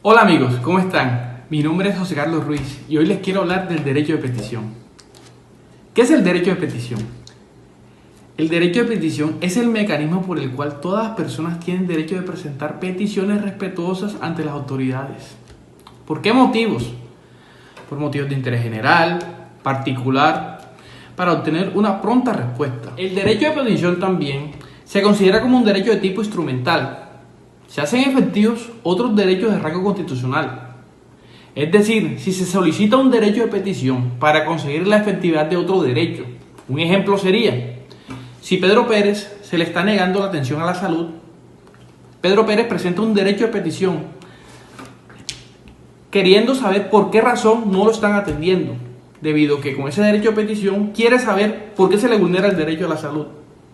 Hola amigos, ¿cómo están? Mi nombre es José Carlos Ruiz y hoy les quiero hablar del derecho de petición. ¿Qué es el derecho de petición? El derecho de petición es el mecanismo por el cual todas las personas tienen derecho de presentar peticiones respetuosas ante las autoridades. ¿Por qué motivos? Por motivos de interés general, particular, para obtener una pronta respuesta. El derecho de petición también se considera como un derecho de tipo instrumental. Se hacen efectivos otros derechos de rango constitucional. Es decir, si se solicita un derecho de petición para conseguir la efectividad de otro derecho, un ejemplo sería, si Pedro Pérez se le está negando la atención a la salud, Pedro Pérez presenta un derecho de petición queriendo saber por qué razón no lo están atendiendo, debido a que con ese derecho de petición quiere saber por qué se le vulnera el derecho a la salud,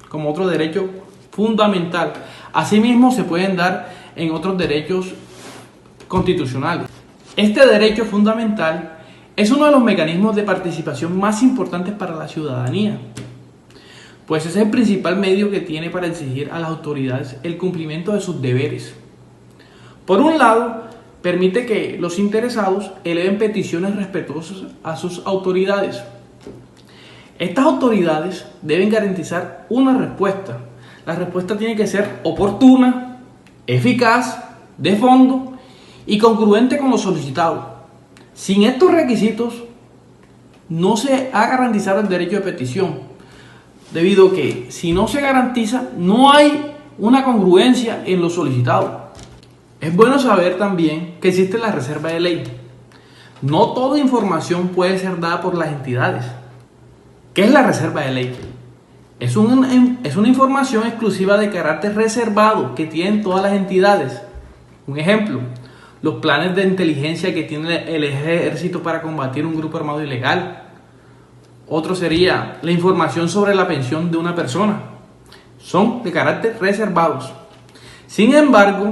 como otro derecho fundamental. Asimismo, se pueden dar en otros derechos constitucionales. Este derecho fundamental es uno de los mecanismos de participación más importantes para la ciudadanía, pues es el principal medio que tiene para exigir a las autoridades el cumplimiento de sus deberes. Por un lado, permite que los interesados eleven peticiones respetuosas a sus autoridades. Estas autoridades deben garantizar una respuesta. La respuesta tiene que ser oportuna, eficaz, de fondo y congruente con lo solicitado. Sin estos requisitos, no se ha garantizado el derecho de petición, debido a que si no se garantiza, no hay una congruencia en lo solicitado. Es bueno saber también que existe la reserva de ley. No toda información puede ser dada por las entidades. ¿Qué es la reserva de ley? Es una información exclusiva de carácter reservado que tienen todas las entidades. Un ejemplo, los planes de inteligencia que tiene el ejército para combatir un grupo armado ilegal. Otro sería la información sobre la pensión de una persona. Son de carácter reservados. Sin embargo,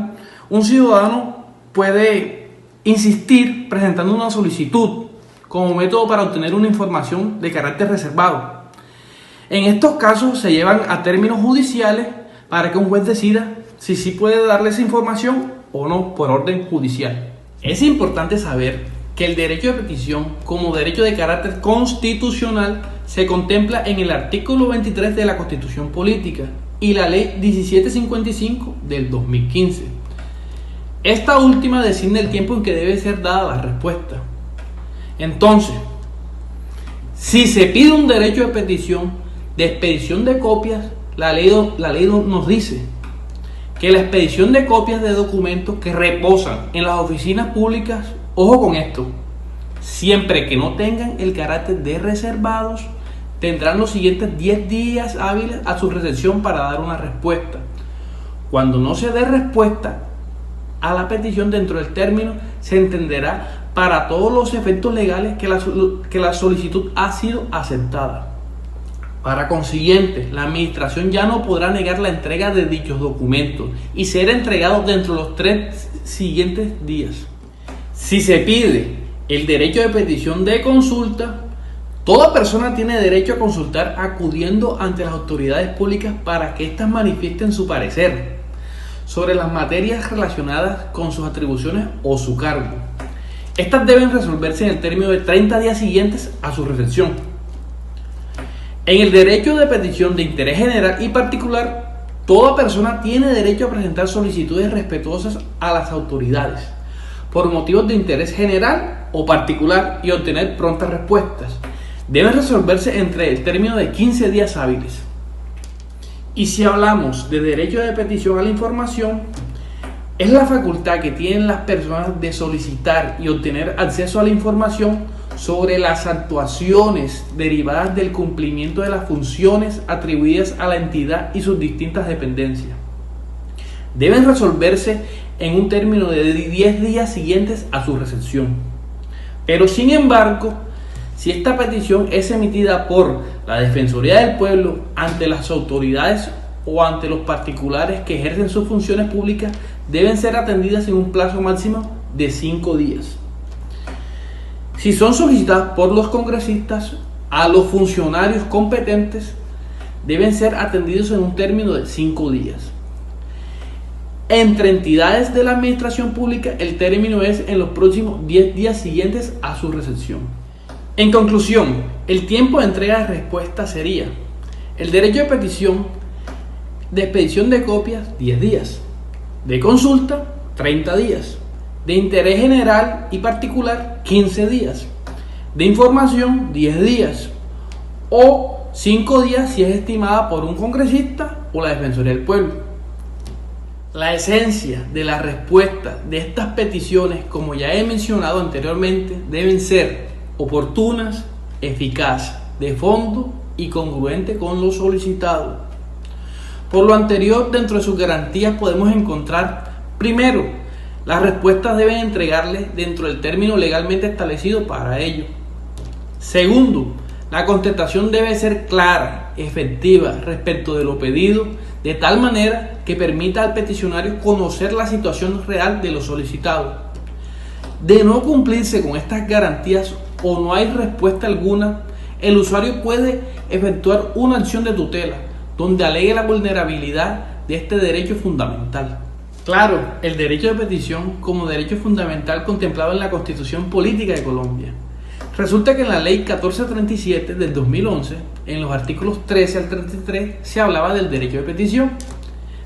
un ciudadano puede insistir presentando una solicitud como método para obtener una información de carácter reservado. En estos casos se llevan a términos judiciales para que un juez decida si sí puede darle esa información o no por orden judicial. Es importante saber que el derecho de petición como derecho de carácter constitucional se contempla en el artículo 23 de la Constitución Política y la Ley 1755 del 2015. Esta última designa el tiempo en que debe ser dada la respuesta. Entonces, si se pide un derecho de petición de expedición de copias, la ley nos dice que la expedición de copias de documentos que reposan en las oficinas públicas, ojo con esto, siempre que no tengan el carácter de reservados, tendrán los siguientes 10 días hábiles a su recepción para dar una respuesta. Cuando no se dé respuesta a la petición dentro del término, se entenderá para todos los efectos legales que la solicitud ha sido aceptada. Para consiguiente, la administración ya no podrá negar la entrega de dichos documentos y será entregado dentro de los 3 siguientes días. Si se pide el derecho de petición de consulta, toda persona tiene derecho a consultar acudiendo ante las autoridades públicas para que éstas manifiesten su parecer sobre las materias relacionadas con sus atribuciones o su cargo. Estas deben resolverse en el término de 30 días siguientes a su recepción. En el derecho de petición de interés general y particular, toda persona tiene derecho a presentar solicitudes respetuosas a las autoridades por motivos de interés general o particular y obtener prontas respuestas. Deben resolverse entre el término de 15 días hábiles. Y si hablamos de derecho de petición a la información, es la facultad que tienen las personas de solicitar y obtener acceso a la información sobre las actuaciones derivadas del cumplimiento de las funciones atribuidas a la entidad y sus distintas dependencias. Deben resolverse en un término de 10 días siguientes a su recepción. Pero sin embargo, si esta petición es emitida por la Defensoría del Pueblo ante las autoridades o ante los particulares que ejercen sus funciones públicas, deben ser atendidas en un plazo máximo de 5 días. Si son solicitadas por los congresistas, a los funcionarios competentes deben ser atendidos en un término de 5 días. Entre entidades de la administración pública, el término es en los próximos 10 días siguientes a su recepción. En conclusión, el tiempo de entrega de respuesta sería: el derecho de petición, de expedición de copias, 10 días; de consulta, 30 días; de interés general y particular, 15 días; de información, 10 días; o 5 días si es estimada por un congresista o la Defensoría del Pueblo. La esencia de la respuesta de estas peticiones, como ya he mencionado anteriormente, deben ser oportunas, eficaces, de fondo y congruentes con lo solicitado. Por lo anterior, dentro de sus garantías podemos encontrar: primero, las respuestas deben entregarles dentro del término legalmente establecido para ello. Segundo, la contestación debe ser clara, efectiva respecto de lo pedido, de tal manera que permita al peticionario conocer la situación real de lo solicitado. De no cumplirse con estas garantías o no hay respuesta alguna, el usuario puede efectuar una acción de tutela donde alegue la vulnerabilidad de este derecho fundamental. Claro, el derecho de petición como derecho fundamental contemplado en la Constitución Política de Colombia. Resulta que en la Ley 1437 del 2011, en los artículos 13 al 33, se hablaba del derecho de petición.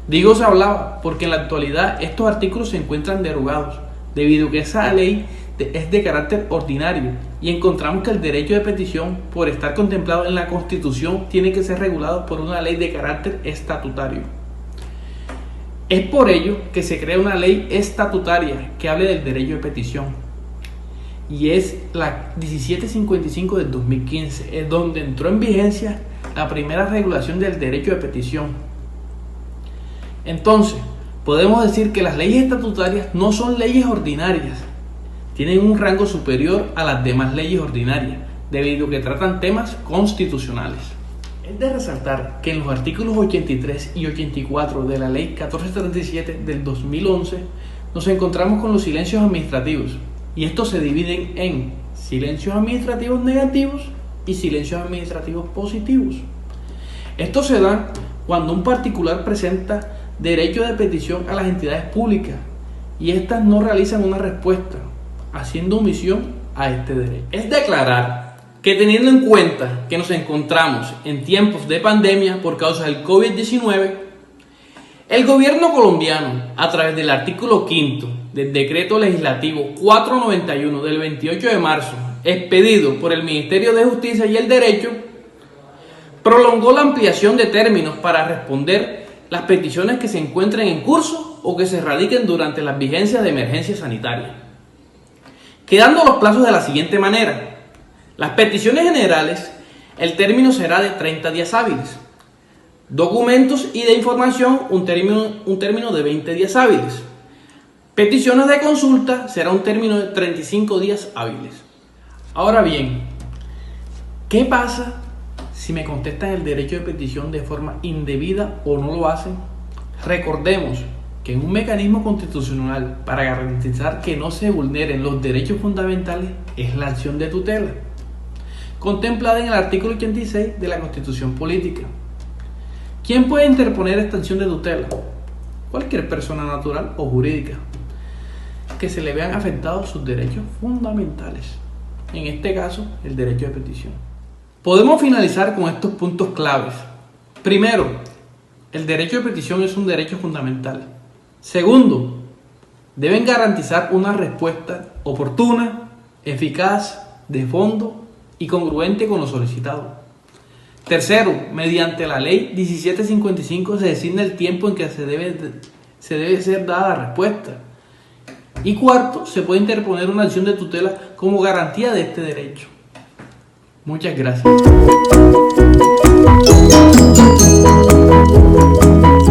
Digo se hablaba porque en la actualidad estos artículos se encuentran derogados, debido a que esa ley es de carácter ordinario y encontramos que el derecho de petición, por estar contemplado en la Constitución, tiene que ser regulado por una ley de carácter estatutario. Es por ello que se crea una ley estatutaria que hable del derecho de petición, y es la 1755 del 2015, es donde entró en vigencia la primera regulación del derecho de petición. Entonces, podemos decir que las leyes estatutarias no son leyes ordinarias, tienen un rango superior a las demás leyes ordinarias, debido a que tratan temas constitucionales. Es de resaltar que en los artículos 83 y 84 de la Ley 1437 del 2011 nos encontramos con los silencios administrativos, y estos se dividen en silencios administrativos negativos y silencios administrativos positivos. Estos se dan cuando un particular presenta derecho de petición a las entidades públicas y éstas no realizan una respuesta, haciendo omisión a este derecho. Es de aclarar que, teniendo en cuenta que nos encontramos en tiempos de pandemia por causa del COVID-19, el gobierno colombiano, a través del artículo 5 del Decreto Legislativo 491 del 28 de marzo, expedido por el Ministerio de Justicia y el Derecho, prolongó la ampliación de términos para responder las peticiones que se encuentren en curso o que se radiquen durante las vigencias de emergencia sanitaria, quedando los plazos de la siguiente manera: las peticiones generales, el término será de 30 días hábiles; documentos y de información, un término de 20 días hábiles; peticiones de consulta será un término de 35 días hábiles. Ahora bien, ¿qué pasa si me contestan el derecho de petición de forma indebida o no lo hacen? Recordemos que un mecanismo constitucional para garantizar que no se vulneren los derechos fundamentales es la acción de tutela, contemplada en el artículo 86 de la Constitución Política. ¿Quién puede interponer esta acción de tutela? Cualquier persona natural o jurídica que se le vean afectados sus derechos fundamentales, en este caso el derecho de petición. Podemos finalizar con estos puntos claves. Primero, el derecho de petición es un derecho fundamental. Segundo, deben garantizar una respuesta oportuna, eficaz, de fondo y congruente con lo solicitado. Tercero, mediante la ley 1755 se designa el tiempo en que se debe ser dada la respuesta. Y cuarto, se puede interponer una acción de tutela como garantía de este derecho. Muchas gracias.